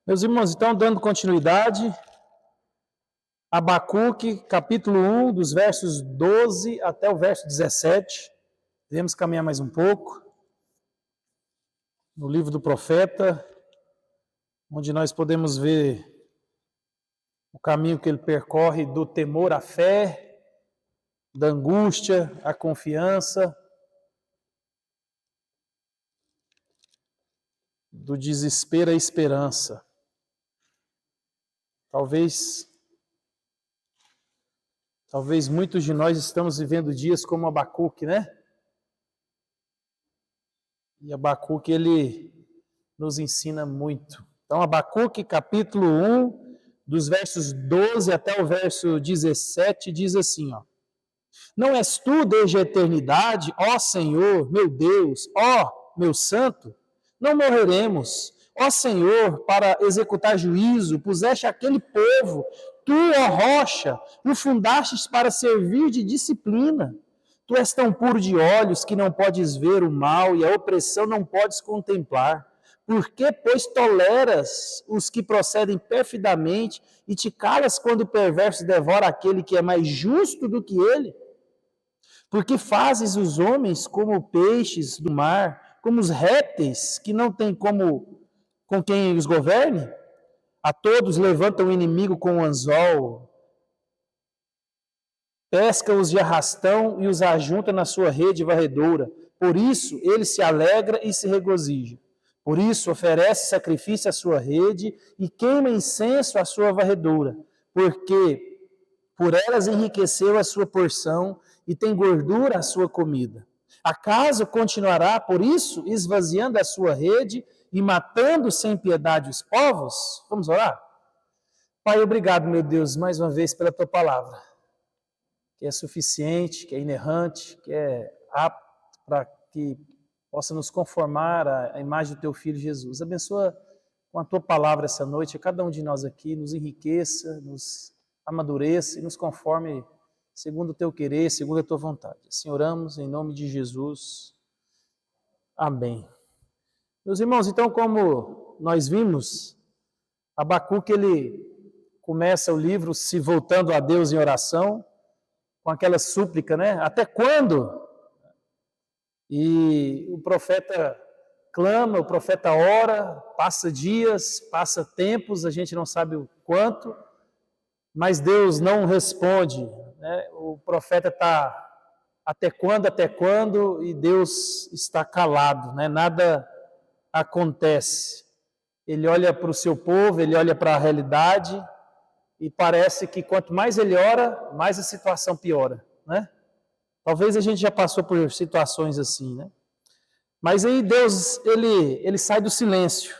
Meus irmãos, então, dando continuidade, Abacuque, capítulo 1, dos versos 12 até o verso 17. Devemos caminhar mais um pouco. No livro do profeta, onde nós podemos ver o caminho que ele percorre do temor à fé, da angústia à confiança, do desespero à esperança. Talvez muitos de nós estamos vivendo dias como Abacuque, né? E Abacuque, ele nos ensina muito. Então, Abacuque, capítulo 1, dos versos 12 até o verso 17, diz assim, ó: Não és tu desde a eternidade, ó Senhor, meu Deus, ó meu santo? Não morreremos. Ó Senhor, para executar juízo, puseste aquele povo, tu, ó rocha, o fundastes para servir de disciplina. Tu és tão puro de olhos que não podes ver o mal e a opressão não podes contemplar. Por que, pois, toleras os que procedem perfidamente e te calas quando o perverso devora aquele que é mais justo do que ele? Porque fazes os homens como peixes do mar, como os répteis que não têm com quem os governe? A todos levantam o inimigo com o anzol, pesca-os de arrastão e os ajunta na sua rede varredora. Por isso ele se alegra e se regozija. Por isso oferece sacrifício à sua rede e queima incenso à sua varredura, porque por elas enriqueceu a sua porção e tem gordura a sua comida. Acaso continuará, por isso, esvaziando a sua rede e matando sem piedade os povos? Vamos orar? Pai, obrigado, meu Deus, mais uma vez pela tua palavra, que é suficiente, que é inerrante, que é apto para que possa nos conformar à imagem do teu Filho Jesus. Abençoa com a tua palavra essa noite a cada um de nós aqui, nos enriqueça, nos amadureça e nos conforme segundo o teu querer, segundo a tua vontade. Assim oramos em nome de Jesus. Amém. Meus irmãos, então, como nós vimos, Abacuque, ele começa o livro se voltando a Deus em oração, com aquela súplica, né? Até quando? E o profeta clama, o profeta ora, passa dias, passa tempos, a gente não sabe o quanto, mas Deus não responde, né? O profeta está até quando, e Deus está calado, né? Nada acontece. Ele olha para o seu povo, ele olha para a realidade, e parece que quanto mais ele ora, mais a situação piora, né? Talvez a gente já passou por situações assim, né? Mas aí Deus, ele sai do silêncio.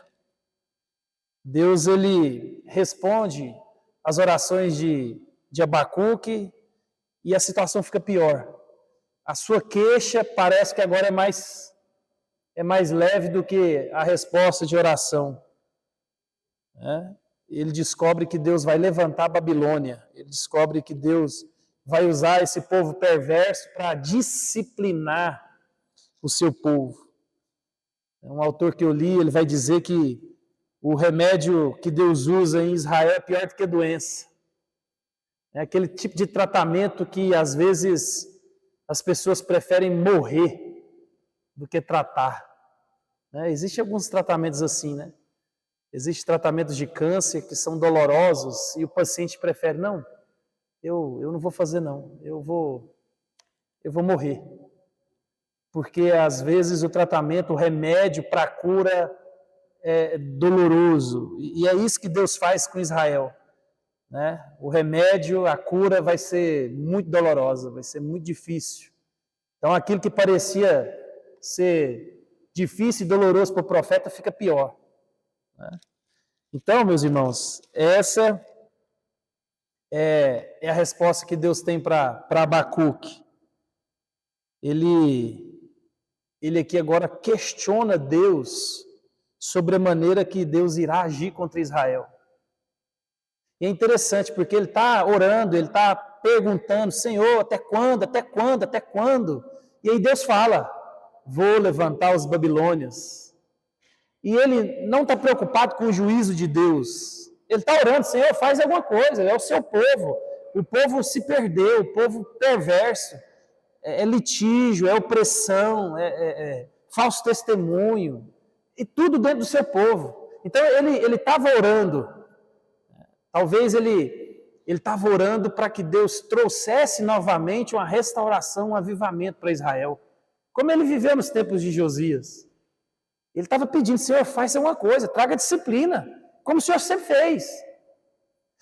Deus, ele responde as orações de Abacuque e a situação fica pior. A sua queixa parece que agora é mais leve do que a resposta de oração. Né? Ele descobre que Deus vai levantar a Babilônia. Ele descobre que Deus vai usar esse povo perverso para disciplinar o seu povo. Um autor que eu li, ele vai dizer que o remédio que Deus usa em Israel é pior do que a doença. É aquele tipo de tratamento que, às vezes, as pessoas preferem morrer do que tratar. Né? Existem alguns tratamentos assim, né? Existem tratamentos de câncer que são dolorosos e o paciente prefere, não, eu não vou fazer não, eu vou morrer. Porque, às vezes, o tratamento, o remédio para a cura é doloroso. E é isso que Deus faz com Israel. Né? O remédio, a cura vai ser muito dolorosa, vai ser muito difícil. Então, aquilo que parecia ser difícil e doloroso para o profeta fica pior. Né? Então, meus irmãos, essa é a resposta que Deus tem para Abacuque. Ele aqui agora questiona Deus sobre a maneira que Deus irá agir contra Israel. E é interessante, porque ele está orando, ele está perguntando, Senhor, até quando, até quando, até quando? E aí Deus fala, vou levantar os babilônios. e ele não está preocupado com o juízo de Deus. Ele está orando, Senhor, faz alguma coisa, é o seu povo. O povo se perdeu, o povo perverso. É litígio, é opressão, é falso testemunho, e tudo dentro do seu povo. Então ele estava orando. Talvez ele estava orando para que Deus trouxesse novamente uma restauração, um avivamento para Israel. Como ele viveu nos tempos de Josias. Ele estava pedindo, Senhor, faça alguma coisa, traga disciplina, como o Senhor sempre fez.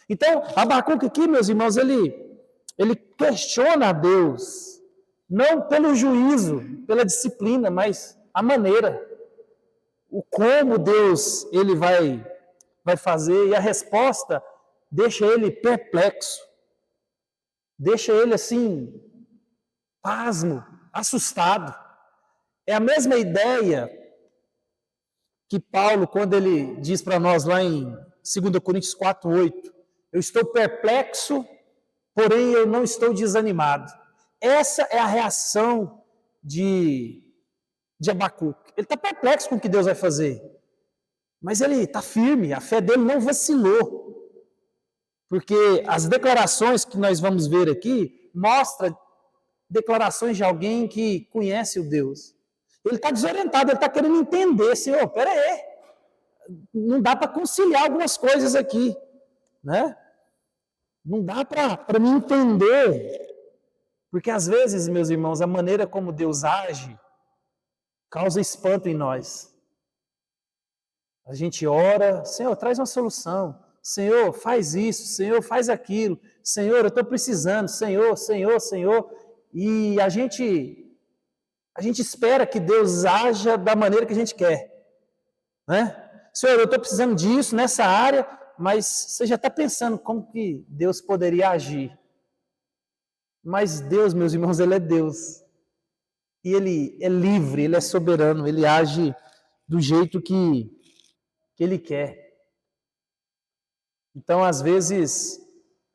Então, Abacuque aqui, meus irmãos, ele questiona a Deus, não pelo juízo, pela disciplina, mas a maneira, o como Deus ele vai fazer, e a resposta deixa ele perplexo, deixa ele assim, pasmo, assustado. É a mesma ideia que Paulo, quando ele diz para nós lá em 2 Coríntios 4:8, eu estou perplexo, porém eu não estou desanimado. Essa é a reação de Abacuque. Ele está perplexo com o que Deus vai fazer, mas ele está firme, a fé dele não vacilou, porque as declarações que nós vamos ver aqui mostram declarações de alguém que conhece o Deus. Ele está desorientado, ele está querendo entender, Senhor, peraí, não dá para conciliar algumas coisas aqui, né? Não dá para me entender, porque às vezes, meus irmãos, a maneira como Deus age causa espanto em nós. A gente ora, Senhor, traz uma solução, Senhor, faz isso, Senhor, faz aquilo, Senhor, eu estou precisando, Senhor, Senhor, Senhor, e a gente espera que Deus haja da maneira que a gente quer, né? Senhor, eu estou precisando disso nessa área, mas você já está pensando como que Deus poderia agir. Mas Deus, meus irmãos, Ele é Deus. E Ele é livre, Ele é soberano, Ele age do jeito que Ele quer. Então, às vezes,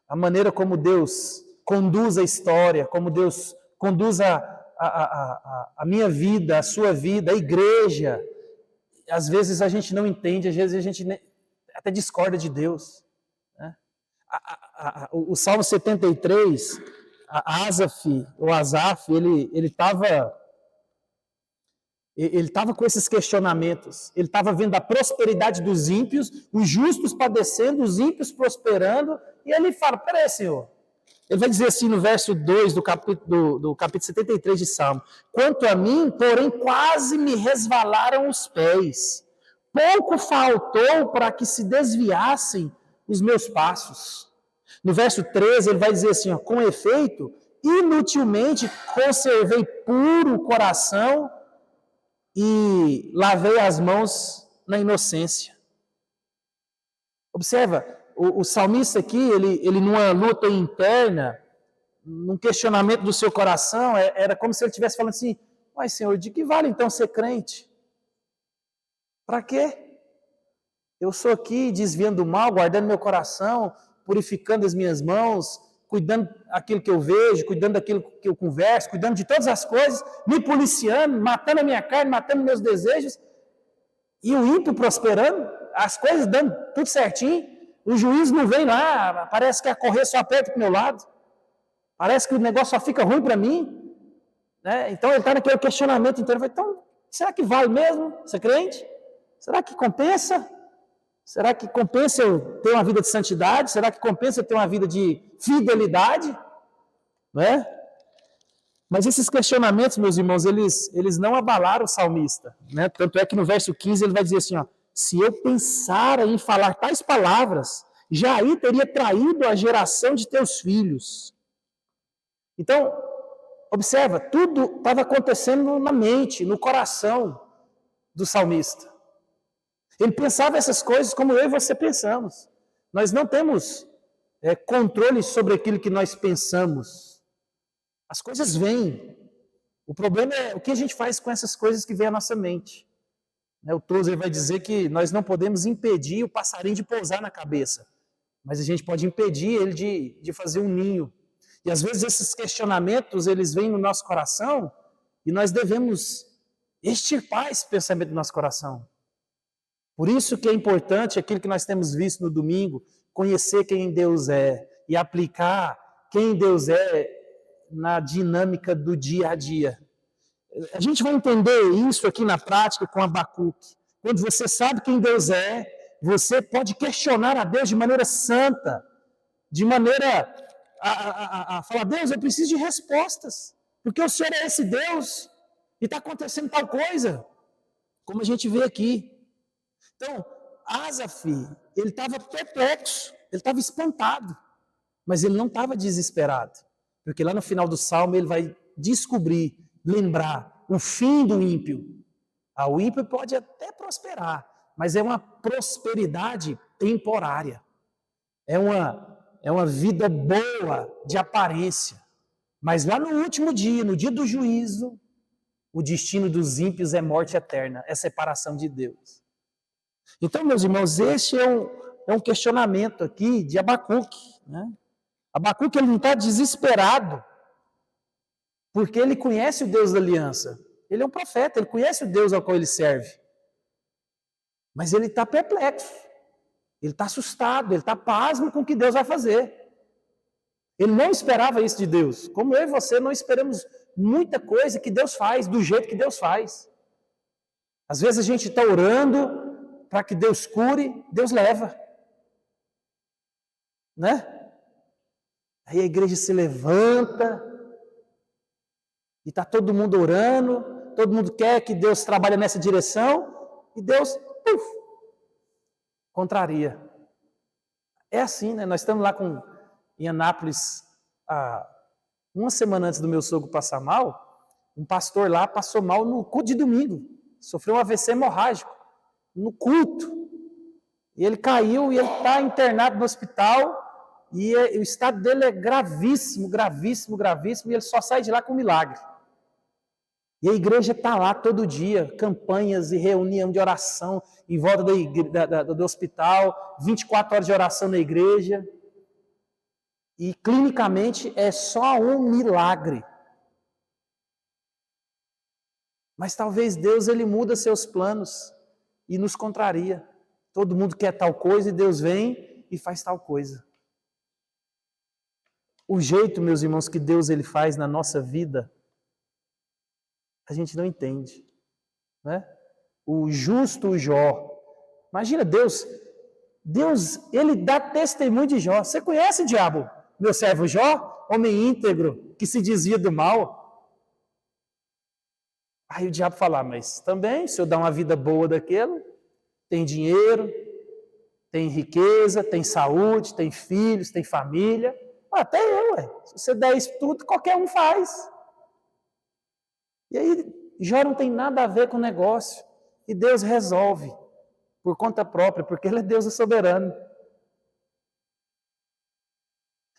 a maneira como Deus conduz a história, como Deus conduz a minha vida, a sua vida, a igreja, às vezes a gente não entende, às vezes a gente até discorda de Deus. Né? O Salmo 73, Asaf, ele estava com esses questionamentos, ele estava vendo a prosperidade dos ímpios, os justos padecendo, os ímpios prosperando, e ele fala, peraí, Senhor, ele vai dizer assim no verso 2 do capítulo 73 de Salmo, quanto a mim, porém, quase me resvalaram os pés, pouco faltou para que se desviassem os meus passos. No verso 13, ele vai dizer assim, ó, com efeito, inutilmente conservei puro o coração e lavei as mãos na inocência. Observa, o salmista aqui, ele numa luta interna, num questionamento do seu coração, era como se ele estivesse falando assim, mas Senhor, de que vale então ser crente? Para quê? Eu sou aqui desviando do mal, guardando meu coração, purificando as minhas mãos, cuidando daquilo que eu vejo, cuidando daquilo que eu converso, cuidando de todas as coisas, me policiando, matando a minha carne, matando meus desejos, e o ímpio prosperando, as coisas dando tudo certinho, o juiz não vem lá, parece que a correr só aperta para o meu lado, parece que o negócio só fica ruim para mim, né? Então ele está naquele questionamento inteiro, então, será que vale mesmo ser crente? Será que compensa? Será que compensa eu ter uma vida de santidade? Será que compensa eu ter uma vida de fidelidade? Não é? Mas esses questionamentos, meus irmãos, eles não abalaram o salmista, né? Tanto é que no verso 15 ele vai dizer assim, ó, se eu pensara em falar tais palavras, já aí teria traído a geração de teus filhos. Então, observa, tudo estava acontecendo na mente, no coração do salmista. Ele pensava essas coisas como eu e você pensamos. Nós não temos controle sobre aquilo que nós pensamos. As coisas vêm. O problema é o que a gente faz com essas coisas que vêm à nossa mente. O Tozer vai dizer que nós não podemos impedir o passarinho de pousar na cabeça, mas a gente pode impedir ele de fazer um ninho. E às vezes esses questionamentos, eles vêm no nosso coração e nós devemos extirpar esse pensamento do nosso coração. Por isso que é importante aquilo que nós temos visto no domingo, conhecer quem Deus é e aplicar quem Deus é na dinâmica do dia a dia. A gente vai entender isso aqui na prática com Abacuque. Quando você sabe quem Deus é, você pode questionar a Deus de maneira santa, de maneira a falar, Deus, eu preciso de respostas, porque o Senhor é esse Deus e está acontecendo tal coisa, como a gente vê aqui. Então, Asaf, ele estava perplexo, ele estava espantado, mas ele não estava desesperado, porque lá no final do Salmo ele vai descobrir, lembrar o fim do ímpio. O ímpio pode até prosperar, mas é uma prosperidade temporária. É uma vida boa de aparência. Mas lá no último dia, no dia do juízo, o destino dos ímpios é morte eterna, é separação de Deus. Então, meus irmãos, este é um questionamento aqui de Abacuque. Né? Abacuque ele não está desesperado, porque ele conhece o Deus da aliança. Ele é um profeta, ele conhece o Deus ao qual ele serve. Mas ele está perplexo, ele está assustado, ele está pasmo com o que Deus vai fazer. Ele não esperava isso de Deus. Como eu e você não esperamos muita coisa que Deus faz, do jeito que Deus faz. Às vezes a gente está orando para que Deus cure, Deus leva. Né? Aí a igreja se levanta, e está todo mundo orando, todo mundo quer que Deus trabalhe nessa direção, e Deus, contraria. É assim, né? Nós estamos lá em Anápolis, uma semana antes do meu sogro passar mal, um pastor lá passou mal no culto de domingo, sofreu um AVC hemorrágico, no culto, e ele caiu e ele está internado no hospital, e o estado dele é gravíssimo, gravíssimo, gravíssimo, e ele só sai de lá com milagre. E a igreja está lá todo dia, campanhas e reunião de oração em volta do hospital, 24 horas de oração na igreja. E clinicamente é só um milagre. Mas talvez Deus ele muda seus planos e nos contraria. Todo mundo quer tal coisa e Deus vem e faz tal coisa. O jeito, meus irmãos, que Deus ele faz na nossa vida, a gente não entende, né? O justo Jó. Imagina Deus, ele dá testemunho de Jó. Você conhece o diabo? Meu servo Jó, homem íntegro, que se desvia do mal. Aí o diabo fala, mas também, se eu dar uma vida boa daquele, tem dinheiro, tem riqueza, tem saúde, tem filhos, tem família. Até eu, se você der isso tudo, qualquer um faz. E aí, Jó não tem nada a ver com o negócio. E Deus resolve, por conta própria, porque Ele é Deus soberano.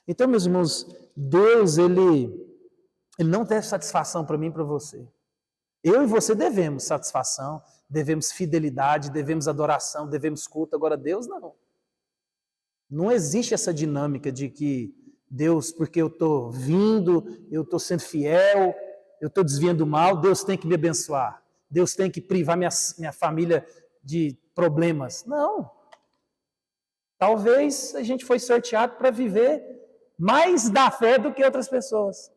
Então, meus irmãos, Deus, Ele não deve satisfação para mim e para você. Eu e você devemos satisfação, devemos fidelidade, devemos adoração, devemos culto. Agora, Deus não. Não existe essa dinâmica de que Deus, porque eu estou vindo, eu estou sendo fiel, eu estou desviando do mal, Deus tem que me abençoar. Deus tem que privar minha família de problemas. Não. Talvez a gente foi sorteado para viver mais da fé do que outras pessoas.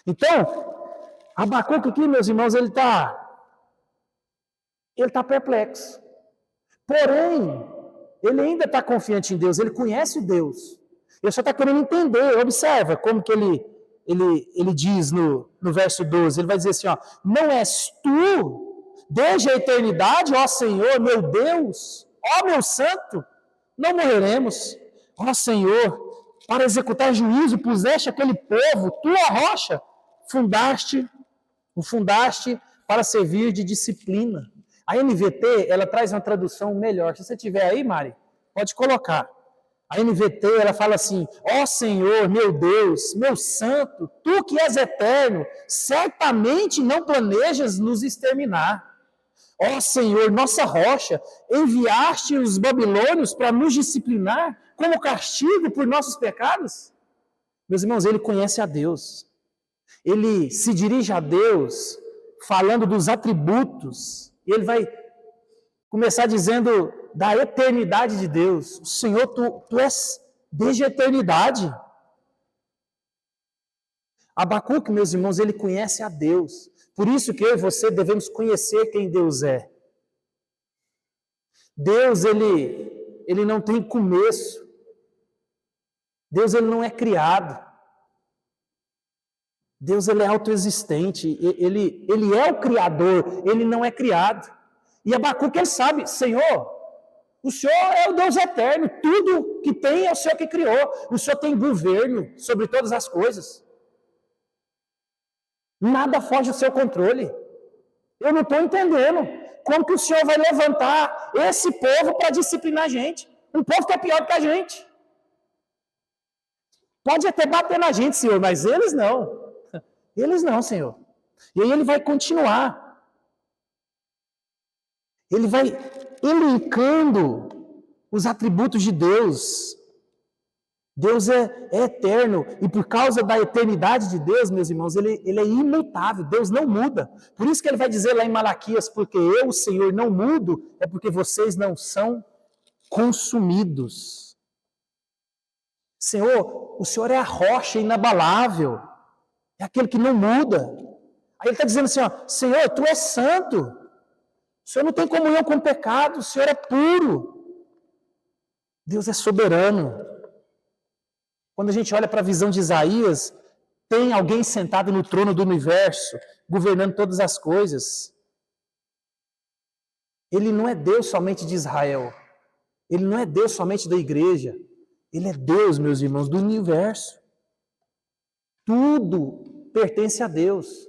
Então, Abacuque aqui, meus irmãos, ele está perplexo. Porém, ele ainda está confiante em Deus, ele conhece o Deus. Ele só está querendo entender. Observa como que ele diz no verso 12, ele vai dizer assim, ó, não és tu, desde a eternidade, ó Senhor, meu Deus, ó meu santo, não morreremos. Ó Senhor, para executar juízo, puseste aquele povo, tua rocha, o fundaste para servir de disciplina. A NVT, ela traz uma tradução melhor. Se você tiver aí, Mari, pode colocar. A NVT, ela fala assim, ó Senhor, meu Deus, meu santo, tu que és eterno, certamente não planejas nos exterminar. Ó Senhor, nossa rocha, enviaste os babilônios para nos disciplinar como castigo por nossos pecados? Meus irmãos, ele conhece a Deus. Ele se dirige a Deus falando dos atributos. Ele vai Começar dizendo da eternidade de Deus. Senhor, tu és desde a eternidade. Abacuque, meus irmãos, ele conhece a Deus. Por isso que eu e você devemos conhecer quem Deus é. Deus, ele não tem começo. Deus, ele não é criado. Deus, ele é autoexistente. Ele é o Criador, ele não é criado. E Abacuque, ele sabe, Senhor, o Senhor é o Deus eterno. Tudo que tem é o Senhor que criou. O Senhor tem governo sobre todas as coisas. Nada foge do seu controle. Eu não estou entendendo como que o Senhor vai levantar esse povo para disciplinar a gente. Um povo que é pior do que a gente. Pode até bater na gente, Senhor, mas eles não. Eles não, Senhor. E aí ele vai continuar. Ele vai elencando os atributos de Deus. Deus é eterno, e por causa da eternidade de Deus, meus irmãos, ele é imutável, Deus não muda. Por isso que ele vai dizer lá em Malaquias, porque eu, o Senhor, não mudo, é porque vocês não são consumidos. Senhor, o Senhor é a rocha inabalável, é aquele que não muda. Aí ele está dizendo assim, ó, Senhor, tu és santo, o Senhor não tem comunhão com o pecado, o Senhor é puro. Deus é soberano. Quando a gente olha para a visão de Isaías, tem alguém sentado no trono do universo, governando todas as coisas. Ele não é Deus somente de Israel. Ele não é Deus somente da igreja. Ele é Deus, meus irmãos, do universo. Tudo pertence a Deus.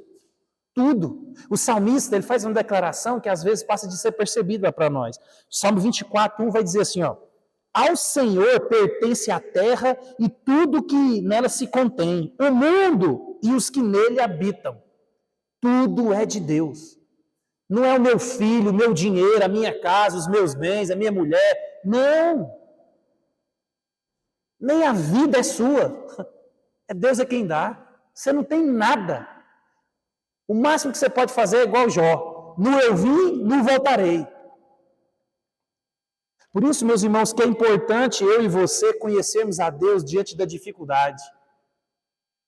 Tudo. O salmista, ele faz uma declaração que às vezes passa de ser percebida para nós. O Salmo 24:1 vai dizer assim, ó, ao Senhor pertence a terra e tudo que nela se contém, o mundo e os que nele habitam. Tudo é de Deus. Não é o meu filho, o meu dinheiro, a minha casa, os meus bens, a minha mulher. Não. Nem a vida é sua. É Deus quem dá. Você não tem nada. O máximo que você pode fazer é igual Jó. No eu vim, não voltarei. Por isso, meus irmãos, que é importante eu e você conhecermos a Deus diante da dificuldade.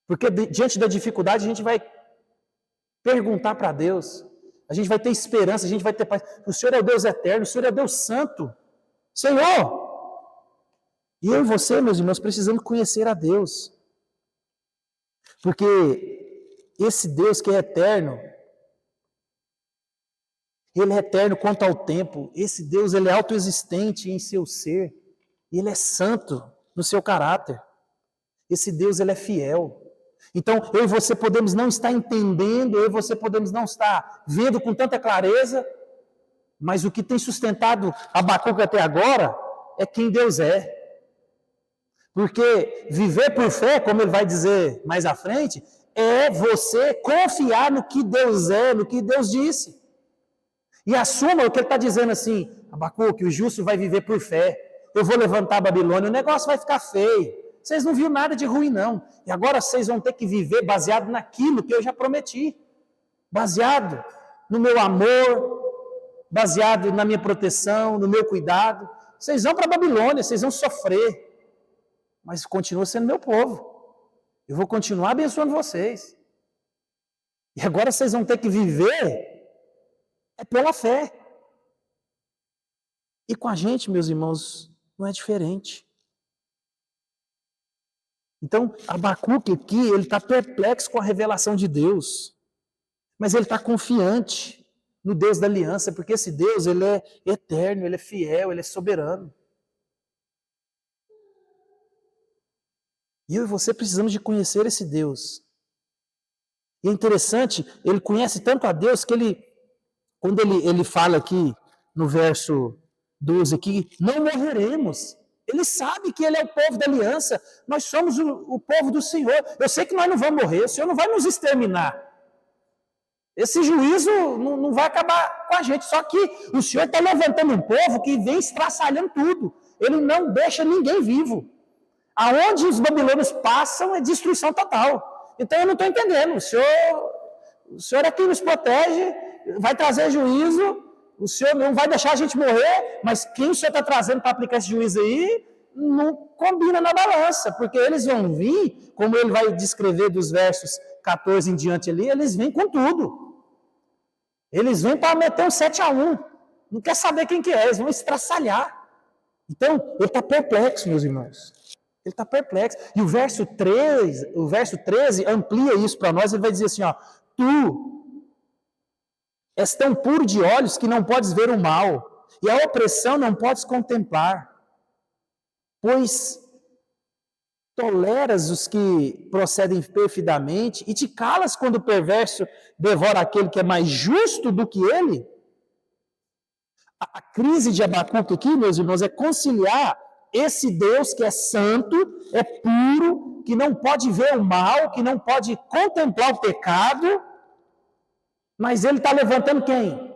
Porque diante da dificuldade a gente vai perguntar para Deus, a gente vai ter esperança, a gente vai ter paz. O Senhor é o Deus eterno, o Senhor é Deus santo. Senhor! E eu e você, meus irmãos, precisamos conhecer a Deus. Porque esse Deus que é eterno, ele é eterno quanto ao tempo. Esse Deus, ele é autoexistente em seu ser. E ele é santo no seu caráter. Esse Deus, ele é fiel. Então, eu e você podemos não estar entendendo, eu e você podemos não estar vendo com tanta clareza, mas o que tem sustentado Abacuque até agora é quem Deus é. Porque viver por fé, como ele vai dizer mais à frente, é você confiar no que Deus é, no que Deus disse. E assuma o que ele está dizendo assim, Abacuque, o justo vai viver por fé. Eu vou levantar a Babilônia, o negócio vai ficar feio. Vocês não viram nada de ruim, não. E agora vocês vão ter que viver baseado naquilo que eu já prometi. Baseado no meu amor, baseado na minha proteção, no meu cuidado. Vocês vão para a Babilônia, vocês vão sofrer. Mas continua sendo meu povo. Eu vou continuar abençoando vocês. E agora vocês vão ter que viver pela fé. E com a gente, meus irmãos, não é diferente. Então, Abacuque aqui, ele está perplexo com a revelação de Deus. Mas ele está confiante no Deus da aliança, porque esse Deus, ele é eterno, ele é fiel, ele é soberano. E eu e você precisamos de conhecer esse Deus. E é interessante, ele conhece tanto a Deus que quando ele fala aqui no verso 12 aqui, não morreremos. Ele sabe que ele é o povo da aliança. Nós somos o povo do Senhor. Eu sei que nós não vamos morrer. O Senhor não vai nos exterminar. Esse juízo não vai acabar com a gente. Só que o Senhor está levantando um povo que vem estraçalhando tudo. Ele não deixa ninguém vivo. Aonde os babilônios passam é destruição total. Então eu não estou entendendo. O Senhor é quem nos protege, vai trazer juízo, o Senhor não vai deixar a gente morrer, mas quem o Senhor está trazendo para aplicar esse juízo aí, não combina na balança, porque eles vão vir, como ele vai descrever dos versos 14 em diante ali, eles vêm com tudo. Eles vêm para meter um 7-1. Não quer saber quem que é, eles vão estraçalhar. Então, ele está perplexo, meus irmãos. Ele está perplexo. E o verso 13 amplia isso para nós, ele vai dizer assim, ó, tu és tão puro de olhos que não podes ver o mal, e a opressão não podes contemplar, pois toleras os que procedem perfidamente e te calas quando o perverso devora aquele que é mais justo do que ele. A crise de Abacuque aqui, meus irmãos, é conciliar esse Deus que é santo, é puro, que não pode ver o mal, que não pode contemplar o pecado, mas ele está levantando quem?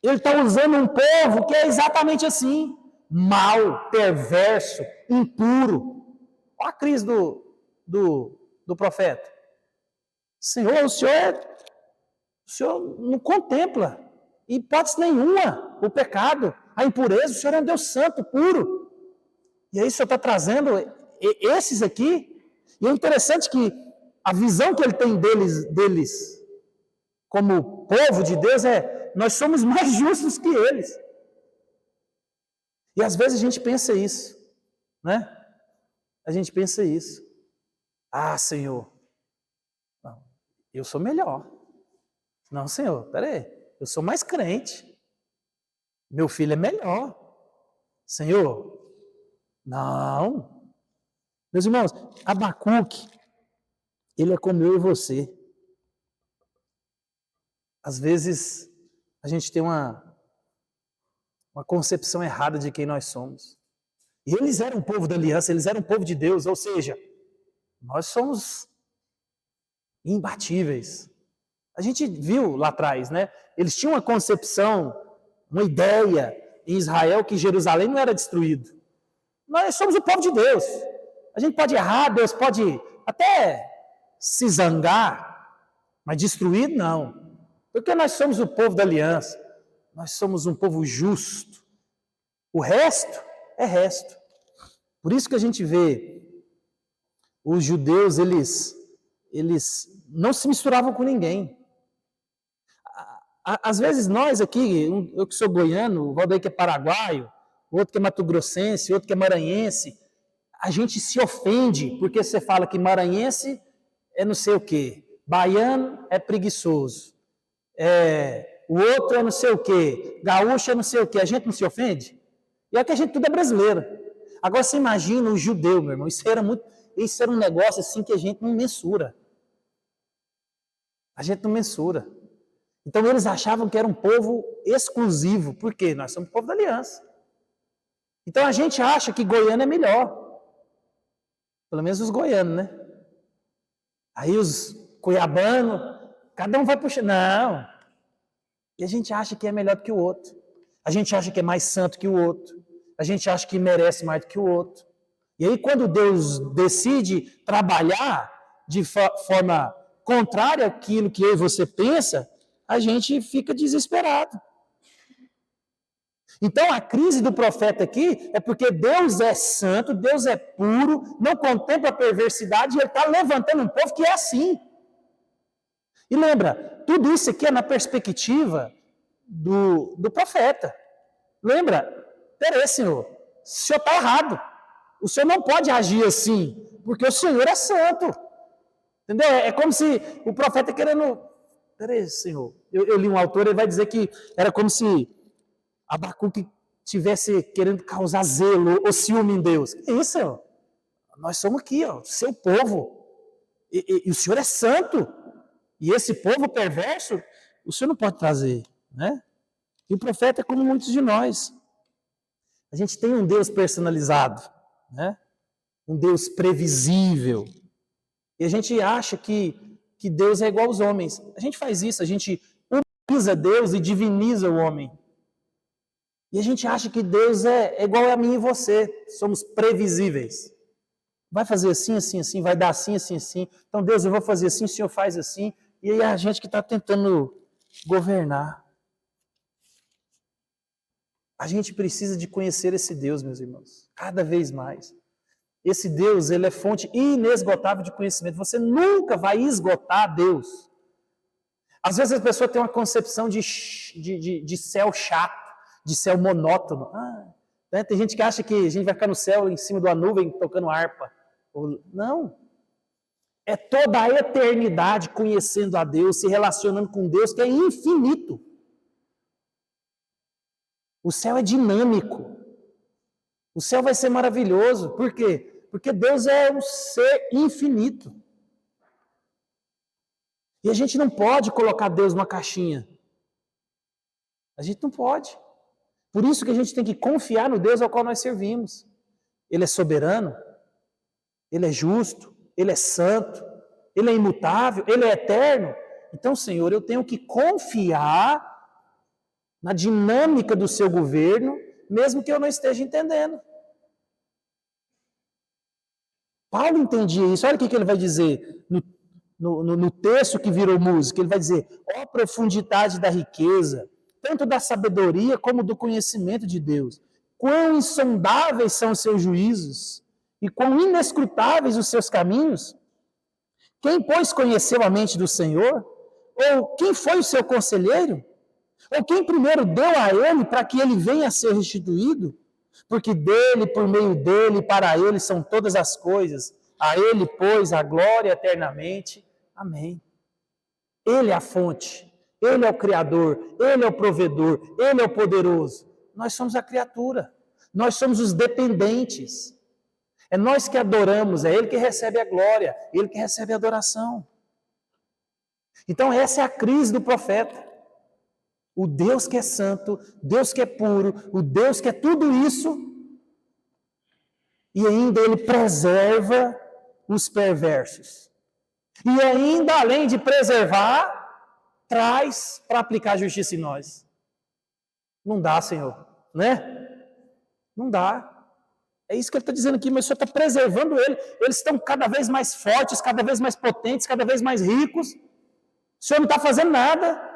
Ele está usando um povo que é exatamente assim, mau, perverso, impuro. Olha a crise do profeta. Senhor, o Senhor não contempla, em hipótese nenhuma, o pecado, a impureza. O Senhor é um Deus santo, puro. E aí o Senhor está trazendo esses aqui. E é interessante que a visão que ele tem deles como povo de Deus é: nós somos mais justos que eles. E às vezes a gente pensa isso, né? A gente pensa isso. Ah, Senhor, não, eu sou melhor. Não, Senhor, peraí, eu sou mais crente. Meu filho é melhor. Senhor, não. Meus irmãos, Abacuque, ele é como eu e você. Às vezes, a gente tem uma concepção errada de quem nós somos. E eles eram o povo da aliança, eles eram o povo de Deus, ou seja, nós somos imbatíveis. A gente viu lá atrás, né? Eles tinham uma concepção, uma ideia em Israel que Jerusalém não era destruído. Nós somos o povo de Deus. A gente pode errar, Deus pode até se zangar, mas destruir não. Porque nós somos o povo da aliança. Nós somos um povo justo. O resto é resto. Por isso que a gente vê os judeus, eles não se misturavam com ninguém. Às vezes nós aqui, eu que sou goiano, o Valdeir que é paraguaio, outro que é mato-grossense, outro que é maranhense, a gente se ofende porque você fala que maranhense é não sei o quê, baiano é preguiçoso, o outro é não sei o quê, gaúcho é não sei o quê, a gente não se ofende? E é que a gente tudo é brasileiro. Agora você imagina o judeu, meu irmão, isso era um negócio assim que a gente não mensura. A gente não mensura. Então eles achavam que era um povo exclusivo. Por quê? Nós somos povo da aliança. Então a gente acha que Goiânia é melhor. Pelo menos os goianos, né? Aí os cuiabanos, cada um vai puxar. Não. E a gente acha que é melhor do que o outro. A gente acha que é mais santo que o outro. A gente acha que merece mais do que o outro. E aí quando Deus decide trabalhar de forma contrária àquilo que eu e você pensa, a gente fica desesperado. Então a crise do profeta aqui é porque Deus é santo, Deus é puro, não contempla a perversidade, e ele está levantando um povo que é assim. E lembra, tudo isso aqui é na perspectiva do profeta. Lembra, peraí, Senhor, o Senhor está errado. O Senhor não pode agir assim, porque o Senhor é santo. Entendeu? É como se o profeta querendo... Peraí, Senhor. Eu li um autor, ele vai dizer que era como se Abacuque estivesse querendo causar zelo ou ciúme em Deus. Que isso, Senhor? Nós somos aqui, ó, seu povo. E o Senhor é santo. E esse povo perverso, o Senhor não pode trazer, né? E o profeta é como muitos de nós. A gente tem um Deus personalizado, né? Um Deus previsível. E a gente acha que Deus é igual aos homens. A gente faz isso, a gente humaniza Deus e diviniza o homem. E a gente acha que Deus é igual a mim e você. Somos previsíveis. Vai fazer assim, assim, assim, vai dar assim, assim, assim. Então, Deus, eu vou fazer assim, o Senhor faz assim. E aí a gente que está tentando governar. A gente precisa de conhecer esse Deus, meus irmãos, cada vez mais. Esse Deus, ele é fonte inesgotável de conhecimento. Você nunca vai esgotar Deus. Às vezes a pessoa tem uma concepção de céu chato, de céu monótono. Né? Tem gente que acha que a gente vai ficar no céu em cima de uma nuvem tocando harpa. Não. É toda a eternidade conhecendo a Deus, se relacionando com Deus, que é infinito. O céu é dinâmico. O céu vai ser maravilhoso. Por quê? Porque Deus é um ser infinito. E a gente não pode colocar Deus numa caixinha. A gente não pode. Por isso que a gente tem que confiar no Deus ao qual nós servimos. Ele é soberano, Ele é justo, Ele é santo, Ele é imutável, Ele é eterno. Então, Senhor, eu tenho que confiar na dinâmica do seu governo, mesmo que eu não esteja entendendo. Paulo entendia isso. Olha o que ele vai dizer no texto que virou música. Ele vai dizer: ó profundidade da riqueza, tanto da sabedoria como do conhecimento de Deus. Quão insondáveis são os seus juízos e quão inescrutáveis os seus caminhos. Quem, pois, conheceu a mente do Senhor? Ou quem foi o seu conselheiro? Ou quem primeiro deu a ele para que ele venha a ser restituído? Porque dele, por meio dele, para ele são todas as coisas. A ele, pois, a glória eternamente. Amém. Ele é a fonte. Ele é o Criador. Ele é o provedor. Ele é o poderoso. Nós somos a criatura. Nós somos os dependentes. É nós que adoramos. É Ele que recebe a glória. Ele que recebe a adoração. Então essa é a crise do profeta. O Deus que é santo, Deus que é puro, o Deus que é tudo isso, e ainda Ele preserva os perversos. E ainda, além de preservar, traz para aplicar a justiça em nós. Não dá, Senhor, né? Não dá. É isso que Ele está dizendo aqui, mas o Senhor está preservando Ele. Eles estão cada vez mais fortes, cada vez mais potentes, cada vez mais ricos. O Senhor não está fazendo nada.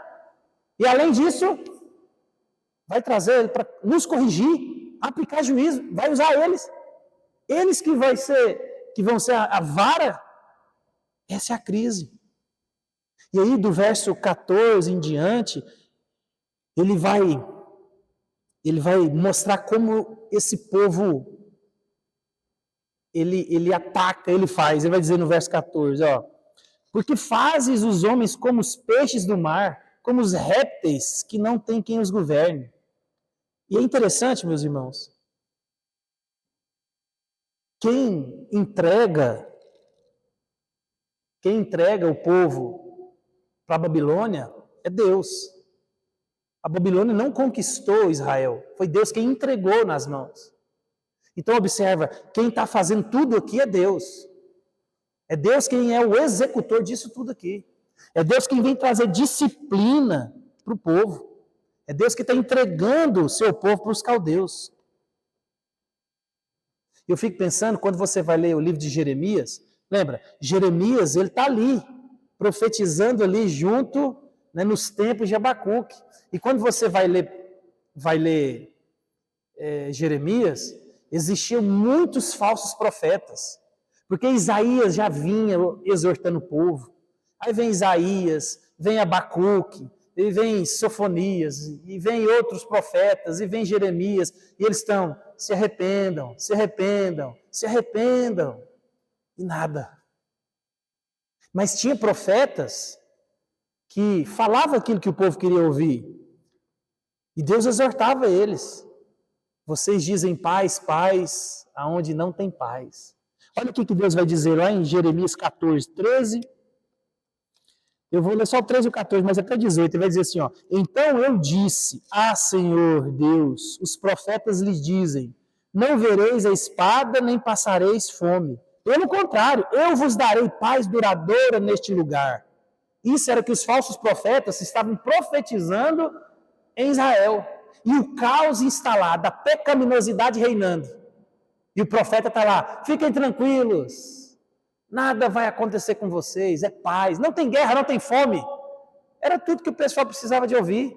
E além disso, vai trazer ele para nos corrigir, aplicar juízo, vai usar eles. Eles que vão ser a vara. Essa é a crise. E aí, do verso 14 em diante, ele vai mostrar como esse povo ele ataca, ele faz. Ele vai dizer no verso 14, ó: porque fazes os homens como os peixes do mar, como os répteis que não tem quem os governe. E é interessante, meus irmãos, quem entrega o povo para a Babilônia é Deus. A Babilônia não conquistou Israel, foi Deus quem entregou nas mãos. Então observa, quem está fazendo tudo aqui é Deus. É Deus quem é o executor disso tudo aqui. É Deus quem vem trazer disciplina para o povo. É Deus que está entregando o seu povo para os caldeus. Eu fico pensando, quando você vai ler o livro de Jeremias, lembra? Jeremias, ele está ali, profetizando ali junto, né, nos tempos de Abacuque. E quando você vai ler Jeremias, existiam muitos falsos profetas. Porque Isaías já vinha exortando o povo. Aí vem Isaías, vem Abacuque, e vem Sofonias, e vem outros profetas, e vem Jeremias, e eles estão, se arrependam, se arrependam, se arrependam, e nada. Mas tinha profetas que falavam aquilo que o povo queria ouvir, e Deus exortava eles. Vocês dizem paz, paz, aonde não tem paz. Olha o que Deus vai dizer lá em Jeremias 14, 13. Eu vou ler só o 13 e o 14, mas até 18. Ele vai dizer assim, ó: então eu disse, Senhor Deus, os profetas lhes dizem, não vereis a espada, nem passareis fome. Pelo contrário, eu vos darei paz duradoura neste lugar. Isso era que os falsos profetas estavam profetizando em Israel. E o caos instalado, a pecaminosidade reinando. E o profeta está lá, fiquem tranquilos, nada vai acontecer com vocês, é paz, não tem guerra, não tem fome. Era tudo que o pessoal precisava de ouvir.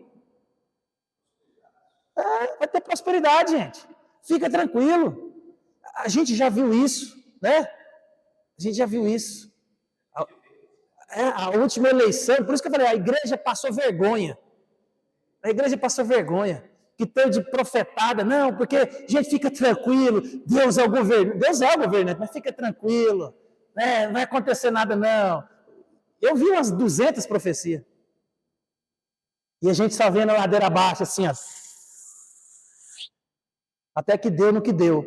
Vai ter prosperidade, gente. Fica tranquilo. A gente já viu isso, né? A gente já viu isso. A última eleição, por isso que eu falei, a igreja passou vergonha. A igreja passou vergonha. Que teve de profetada, não, porque, gente, fica tranquilo, Deus é o governante. Deus é o governante, mas fica tranquilo, né? Não vai acontecer nada, não. Eu vi umas 200 profecias. E a gente só vendo a ladeira abaixo, assim, ó. Até que deu no que deu.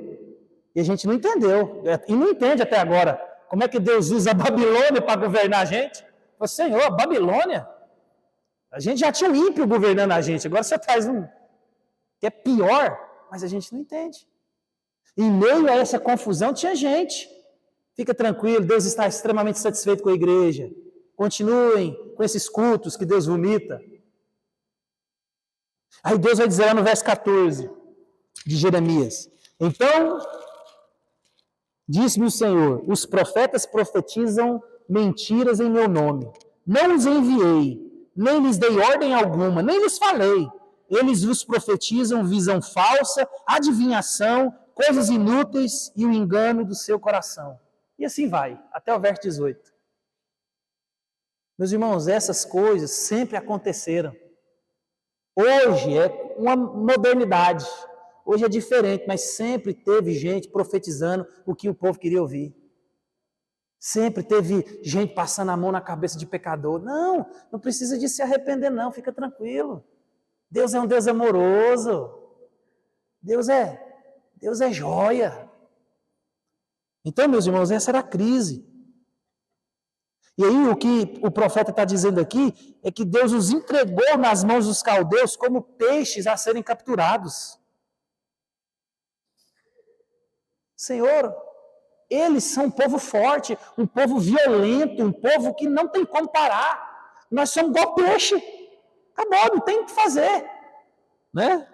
E a gente não entendeu. E não entende até agora. Como é que Deus usa a Babilônia para governar a gente? Falei, Senhor, a Babilônia? A gente já tinha um ímpio governando a gente. Agora você traz um que é pior, mas a gente não entende. Em meio a essa confusão tinha gente. Fica tranquilo, Deus está extremamente satisfeito com a igreja. Continuem com esses cultos que Deus vomita. Aí Deus vai dizer lá no verso 14 de Jeremias: então, disse-me o Senhor, os profetas profetizam mentiras em meu nome. Não os enviei, nem lhes dei ordem alguma, nem lhes falei. Eles vos profetizam visão falsa, adivinhação, coisas inúteis e o engano do seu coração. E assim vai, até o verso 18. Meus irmãos, essas coisas sempre aconteceram. Hoje é uma modernidade. Hoje é diferente, mas sempre teve gente profetizando o que o povo queria ouvir. Sempre teve gente passando a mão na cabeça de pecador. Não precisa de se arrepender não, fica tranquilo. Deus é um Deus amoroso. Deus é joia. Então, meus irmãos, essa era a crise. E aí o que o profeta está dizendo aqui é que Deus os entregou nas mãos dos caldeus como peixes a serem capturados. Senhor, eles são um povo forte, um povo violento, um povo que não tem como parar. Nós somos igual peixe. Acabou, não tem o que fazer. Né?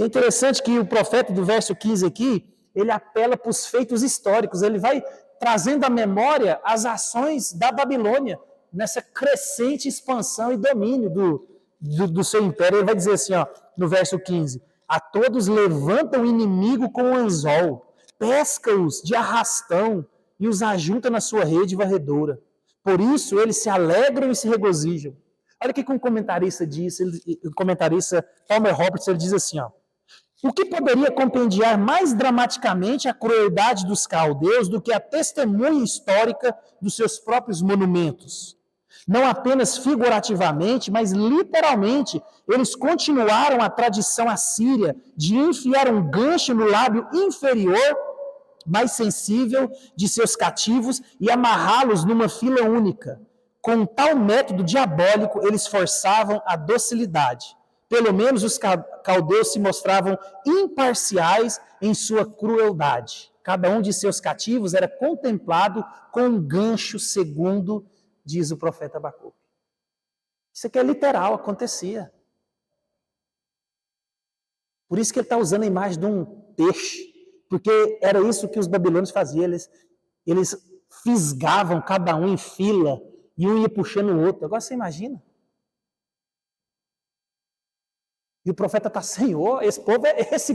É interessante que o profeta do verso 15 aqui, ele apela para os feitos históricos, ele vai trazendo à memória as ações da Babilônia, nessa crescente expansão e domínio do seu império. Ele vai dizer assim, ó, no verso 15, a todos levanta o inimigo com o anzol, pesca-os de arrastão e os ajunta na sua rede varredora. Por isso eles se alegram e se regozijam. Olha o que um comentarista disse, o comentarista Palmer Roberts, ele diz assim, ó, o que poderia compendiar mais dramaticamente a crueldade dos caldeus do que a testemunha histórica dos seus próprios monumentos? Não apenas figurativamente, mas literalmente, eles continuaram a tradição assíria de enfiar um gancho no lábio inferior, mais sensível, de seus cativos e amarrá-los numa fila única. Com tal método diabólico, eles forçavam a docilidade. Pelo menos os caldeus se mostravam imparciais em sua crueldade. Cada um de seus cativos era contemplado com um gancho segundo, diz o profeta Abacuque. Isso aqui é literal, acontecia. Por isso que ele está usando a imagem de um peixe, porque era isso que os babilônios faziam, eles fisgavam cada um em fila, e um ia puxando o outro. Agora você imagina. E o profeta está, Senhor, esse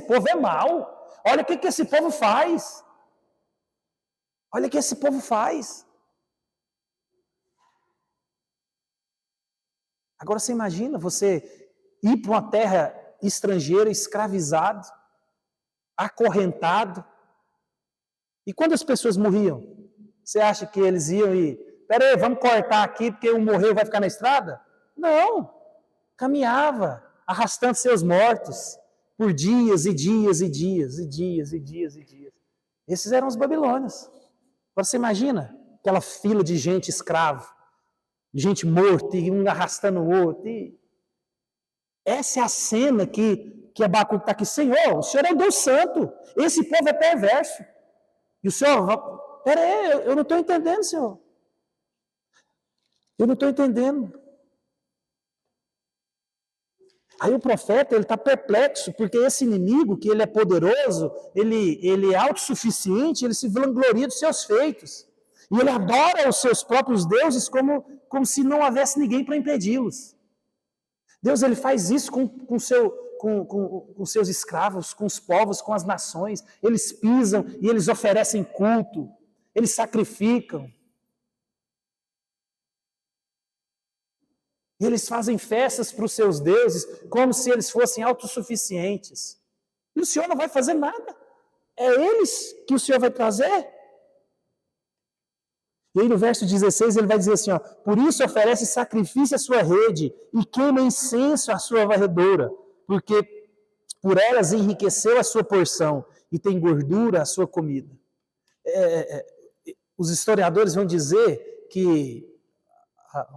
povo é mau. Olha o que esse povo faz. Olha o que esse povo faz. Agora você imagina você ir para uma terra estrangeira, escravizado, acorrentado. E quando as pessoas morriam, você acha que eles iam e... Peraí, vamos cortar aqui porque um morreu vai ficar na estrada? Não. Caminhava, arrastando seus mortos por dias e dias e dias e dias e dias e dias. Esses eram os babilônios. Agora você imagina aquela fila de gente escrava, gente morta e um arrastando o outro. E essa é a cena que Abacuque está aqui. Senhor, o Senhor é um Deus santo. Esse povo é perverso. E o Senhor, peraí, eu não estou entendendo, Senhor. Eu não estou entendendo. Aí o profeta, ele está perplexo, porque esse inimigo, que ele é poderoso, ele é autossuficiente, ele se vangloria dos seus feitos. E ele adora os seus próprios deuses como se não houvesse ninguém para impedi-los. Deus, ele faz isso com com seus escravos, com os povos, com as nações. Eles pisam e eles oferecem culto, eles sacrificam. E eles fazem festas para os seus deuses como se eles fossem autossuficientes. E o Senhor não vai fazer nada. É eles que o Senhor vai trazer. E aí no verso 16 ele vai dizer assim, ó, por isso oferece sacrifício à sua rede e queima incenso à sua varredora, porque por elas enriqueceu a sua porção e tem gordura a sua comida. Os historiadores vão dizer que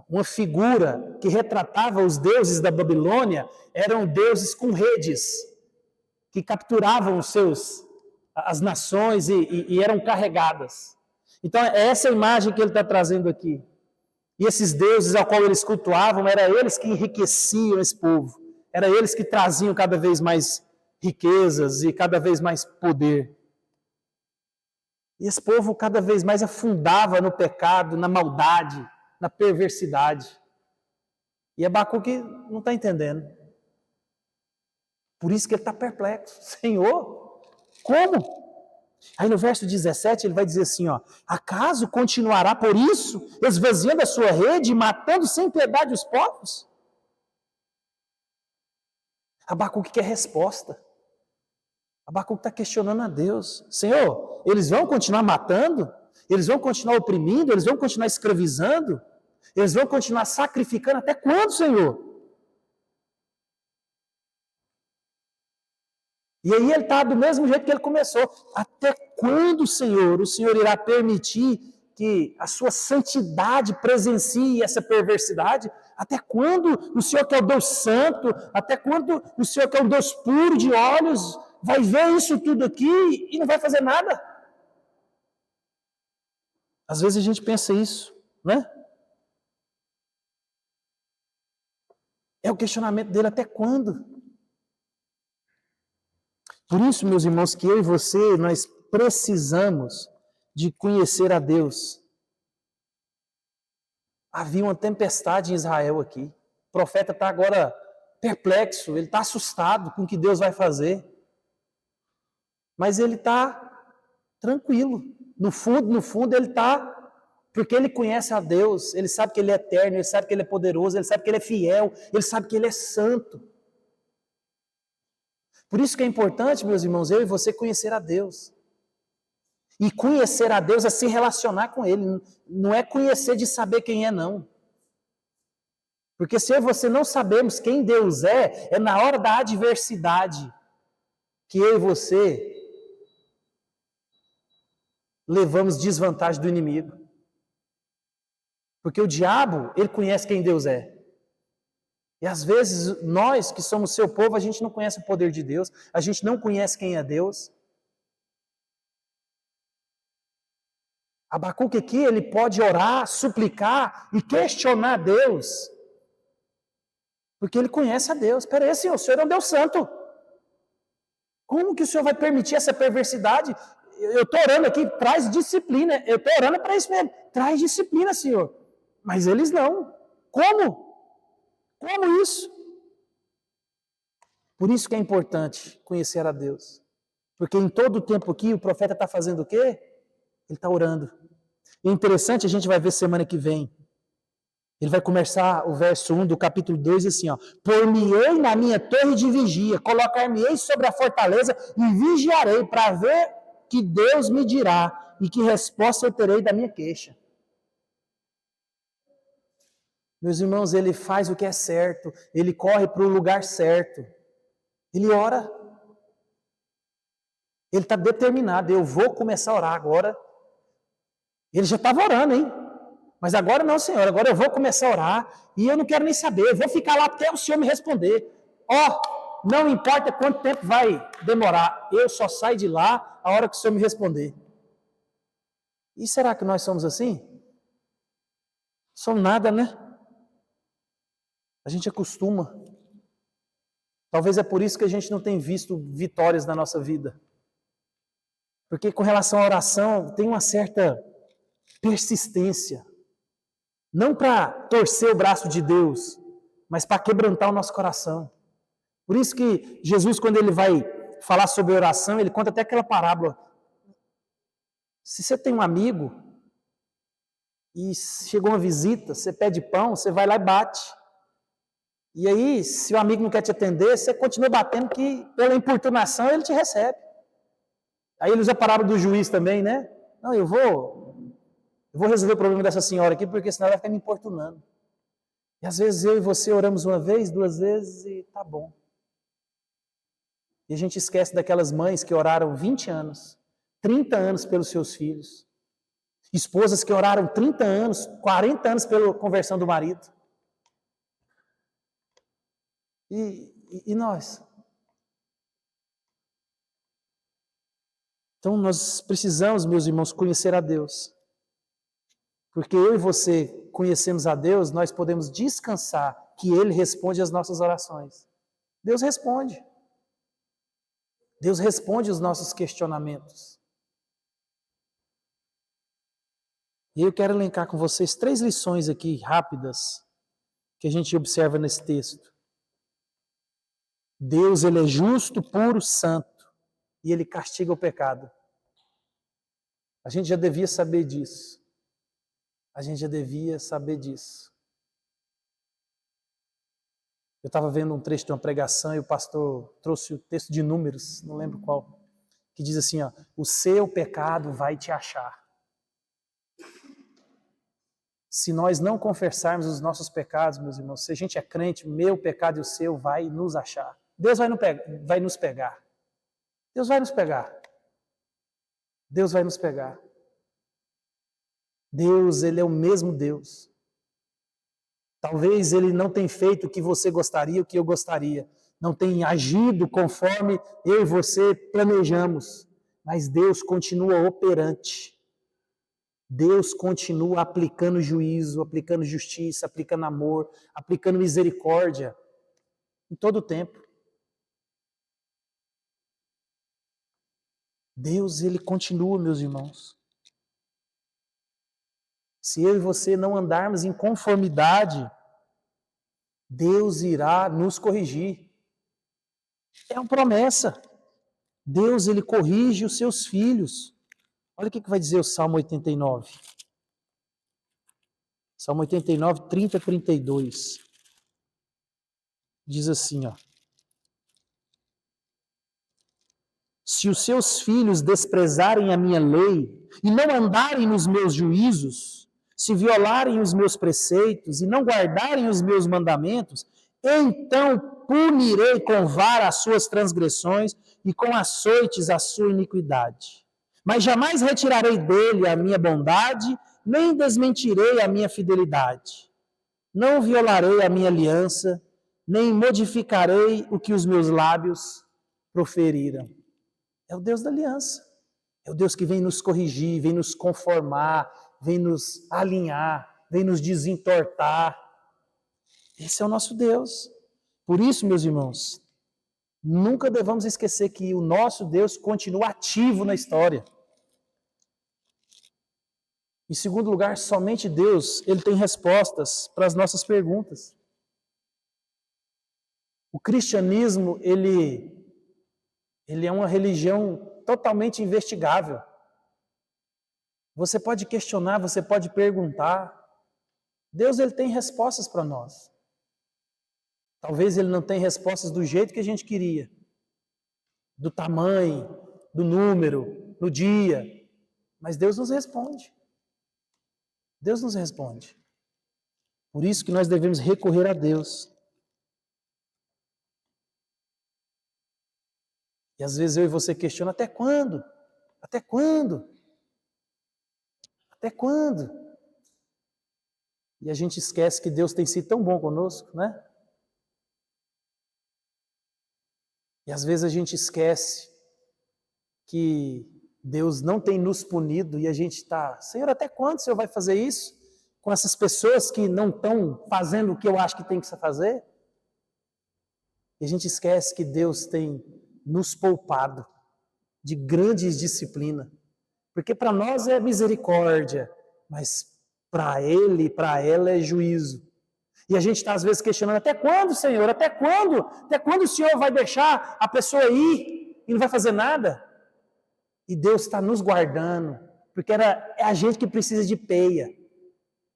uma figura que retratava os deuses da Babilônia eram deuses com redes, que capturavam as nações e eram carregadas. Então, é essa imagem que ele está trazendo aqui. E esses deuses ao qual eles cultuavam, eram eles que enriqueciam esse povo. Eram eles que traziam cada vez mais riquezas e cada vez mais poder. E esse povo cada vez mais afundava no pecado, na maldade, na perversidade. E Abacuque não está entendendo. Por isso que ele está perplexo. Senhor, como? Aí no verso 17 ele vai dizer assim, ó, acaso continuará por isso, esvaziando a sua rede e matando sem piedade os povos? Abacuque quer resposta. Abacuque está questionando a Deus. Senhor, eles vão continuar matando? Eles vão continuar oprimindo? Eles vão continuar escravizando? Eles vão continuar sacrificando? Até quando, Senhor? E aí ele está do mesmo jeito que ele começou. Até quando, Senhor, o Senhor irá permitir que a sua santidade presencie essa perversidade? Até quando o Senhor que é o Deus santo, até quando o Senhor que é o Deus puro de olhos, vai ver isso tudo aqui e não vai fazer nada? Às vezes a gente pensa isso, né? É o questionamento dele, até quando? Por isso, meus irmãos, que eu e você, nós precisamos de conhecer a Deus. Havia uma tempestade em Israel aqui. O profeta está agora perplexo, ele está assustado com o que Deus vai fazer. Mas ele está tranquilo. No fundo, ele está, porque ele conhece a Deus, ele sabe que ele é eterno, ele sabe que ele é poderoso, ele sabe que ele é fiel, ele sabe que ele é santo. Por isso que é importante, meus irmãos, eu e você conhecer a Deus. E conhecer a Deus é se relacionar com Ele. Não é conhecer de saber quem é, não. Porque se eu e você não sabemos quem Deus é na hora da adversidade que eu e você levamos desvantagem do inimigo. Porque o diabo, ele conhece quem Deus é. E às vezes, nós que somos seu povo, a gente não conhece o poder de Deus, a gente não conhece quem é Deus. Abacuque aqui, ele pode orar, suplicar e questionar Deus, porque ele conhece a Deus. Espera aí, Senhor, o Senhor é um Deus santo. Como que o Senhor vai permitir essa perversidade? Eu estou orando aqui, traz disciplina. Eu estou orando para isso mesmo. Traz disciplina, Senhor. Mas eles não. Como? Como isso? Por isso que é importante conhecer a Deus. Porque em todo o tempo aqui, o profeta está fazendo o quê? Ele está orando. E é interessante, a gente vai ver semana que vem. Ele vai começar o verso 1 do capítulo 2 assim, ó. Por-me-ei na minha torre de vigia, colocar-me-ei sobre a fortaleza e vigiarei para ver que Deus me dirá e que resposta eu terei da minha queixa. Meus irmãos, ele faz o que é certo, ele corre para o lugar certo, ele ora, ele está determinado, eu vou começar a orar agora. Ele já estava orando, hein? Mas agora não, Senhor, agora eu vou começar a orar e eu não quero nem saber, eu vou ficar lá até o Senhor me responder. Ó, não importa quanto tempo vai demorar, eu só saio de lá a hora que o Senhor me responder. E será que nós somos assim? Somos nada, né? A gente acostuma. Talvez é por isso que a gente não tem visto vitórias na nossa vida. Porque com relação à oração, tem uma certa persistência. Não para torcer o braço de Deus, mas para quebrantar o nosso coração. Por isso que Jesus, quando ele vai falar sobre oração, ele conta até aquela parábola. Se você tem um amigo e chegou uma visita, você pede pão, você vai lá e bate. E aí, se o amigo não quer te atender, você continua batendo que pela importunação ele te recebe. Aí ele usa a parábola do juiz também, né? Não, eu vou resolver o problema dessa senhora aqui, porque senão ela vai ficar me importunando. E às vezes eu e você oramos uma vez, 2 vezes e tá bom. E a gente esquece daquelas mães que oraram 20 anos, 30 anos pelos seus filhos. Esposas que oraram 30 anos, 40 anos pela conversão do marido. E nós? Então nós precisamos, meus irmãos, conhecer a Deus. Porque eu e você conhecemos a Deus, nós podemos descansar que Ele responde às nossas orações. Deus responde. Deus responde os nossos questionamentos. E eu quero elencar com vocês 3 lições aqui rápidas que a gente observa nesse texto. Deus, Ele é justo, puro, santo, e Ele castiga o pecado. A gente já devia saber disso. A gente já devia saber disso. Eu estava vendo um trecho de uma pregação e o pastor trouxe o texto de Números, não lembro qual, que diz assim, ó, o seu pecado vai te achar. Se nós não confessarmos os nossos pecados, meus irmãos, se a gente é crente, o meu pecado e o seu vai nos achar. Deus vai nos pegar. Deus vai nos pegar. Deus vai nos pegar. Deus, Ele é o mesmo Deus. Talvez Ele não tenha feito o que você gostaria, o que eu gostaria. Não tenha agido conforme eu e você planejamos. Mas Deus continua operante. Deus continua aplicando juízo, aplicando justiça, aplicando amor, aplicando misericórdia em todo o tempo. Deus, Ele continua, meus irmãos. Se eu e você não andarmos em conformidade, Deus irá nos corrigir. É uma promessa. Deus, Ele corrige os seus filhos. Olha o que vai dizer o Salmo 89. Salmo 89, 30 a 32. Diz assim, ó. Se os seus filhos desprezarem a minha lei e não andarem nos meus juízos, se violarem os meus preceitos e não guardarem os meus mandamentos, então punirei com vara as suas transgressões e com açoites a sua iniquidade. Mas jamais retirarei dele a minha bondade, nem desmentirei a minha fidelidade. Não violarei a minha aliança, nem modificarei o que os meus lábios proferiram. É o Deus da aliança. É o Deus que vem nos corrigir, vem nos conformar, vem nos alinhar, vem nos desentortar. Esse é o nosso Deus. Por isso, meus irmãos, nunca devemos esquecer que o nosso Deus continua ativo na história. Em segundo lugar, somente Deus, Ele tem respostas para as nossas perguntas. O cristianismo, ele é uma religião totalmente investigável. Você pode questionar, você pode perguntar. Deus, Ele tem respostas para nós. Talvez Ele não tenha respostas do jeito que a gente queria. Do tamanho, do número, do dia. Mas Deus nos responde. Deus nos responde. Por isso que nós devemos recorrer a Deus. E às vezes eu e você questionam, até quando? Até quando? Até quando? E a gente esquece que Deus tem sido tão bom conosco, né? E às vezes a gente esquece que Deus não tem nos punido e a gente está, Senhor, até quando o Senhor vai fazer isso? Com essas pessoas que não estão fazendo o que eu acho que tem que fazer? E a gente esquece que Deus tem nos poupado de grandes disciplinas. Porque para nós é misericórdia, mas para Ele e para ela é juízo. E a gente está, às vezes, questionando, até quando, Senhor? Até quando? Até quando o Senhor vai deixar a pessoa ir e não vai fazer nada? E Deus está nos guardando, porque é a gente que precisa de peia,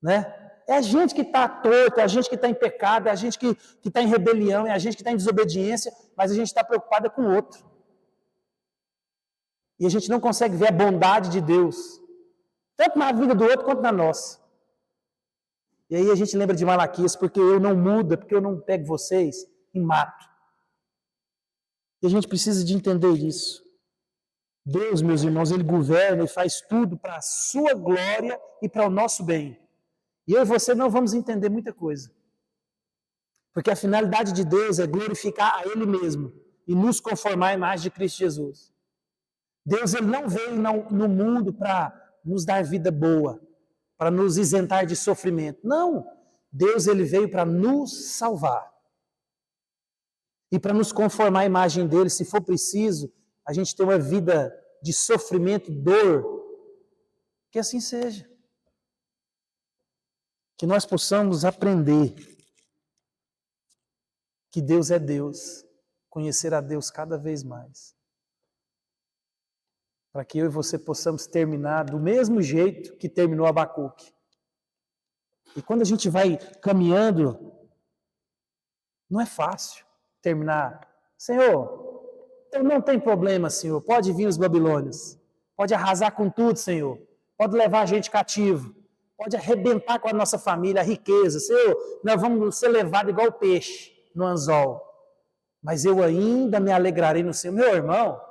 né? É a gente que está torto, é a gente que está em pecado, é a gente que está em rebelião, é a gente que está em desobediência, mas a gente está preocupada com o outro. E a gente não consegue ver a bondade de Deus, tanto na vida do outro quanto na nossa. E aí a gente lembra de Malaquias, porque eu não mudo, porque eu não pego vocês e mato. E a gente precisa de entender isso. Deus, meus irmãos, Ele governa e faz tudo para a sua glória e para o nosso bem. E eu e você não vamos entender muita coisa. Porque a finalidade de Deus é glorificar a Ele mesmo e nos conformar à imagem de Cristo Jesus. Deus ele não veio no mundo para nos dar vida boa, para nos isentar de sofrimento. Não! Deus ele veio para nos salvar. E para nos conformar à imagem dele, se for preciso, a gente ter uma vida de sofrimento, dor, que assim seja. Que nós possamos aprender que Deus é Deus, conhecer a Deus cada vez mais. Para que eu e você possamos terminar do mesmo jeito que terminou Abacuque. E quando a gente vai caminhando, não é fácil terminar. Senhor, não tem problema, Senhor, pode vir os babilônios, pode arrasar com tudo, Senhor, pode levar a gente cativo, pode arrebentar com a nossa família, a riqueza, Senhor, nós vamos ser levados igual peixe no anzol, mas eu ainda me alegrarei no Senhor. Meu irmão,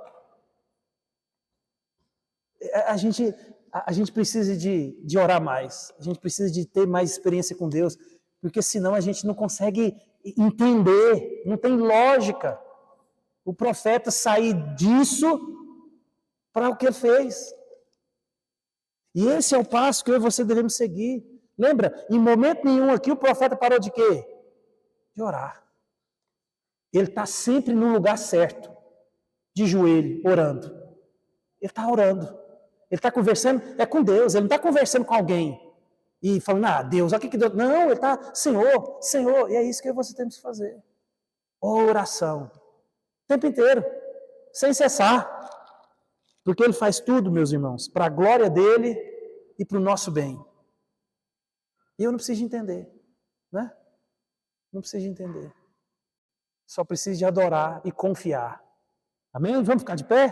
a gente precisa de orar mais, a gente precisa de ter mais experiência com Deus, porque senão a gente não consegue entender, não tem lógica o profeta sair disso para o que ele fez. E esse é o passo que eu e você devemos seguir. Lembra, em momento nenhum aqui o profeta parou de quê? De orar. Ele está sempre no lugar certo, de joelho, orando. Ele está orando. Ele está conversando, é com Deus, ele não está conversando com alguém e falando, Deus, olha o que Deus... Não, ele está, Senhor, Senhor, e é isso que eu e você temos que fazer. Oração. O tempo inteiro, sem cessar. Porque ele faz tudo, meus irmãos, para a glória dele e para o nosso bem. E eu não preciso de entender, né? Não preciso de entender. Só preciso de adorar e confiar. Amém? Vamos ficar de pé?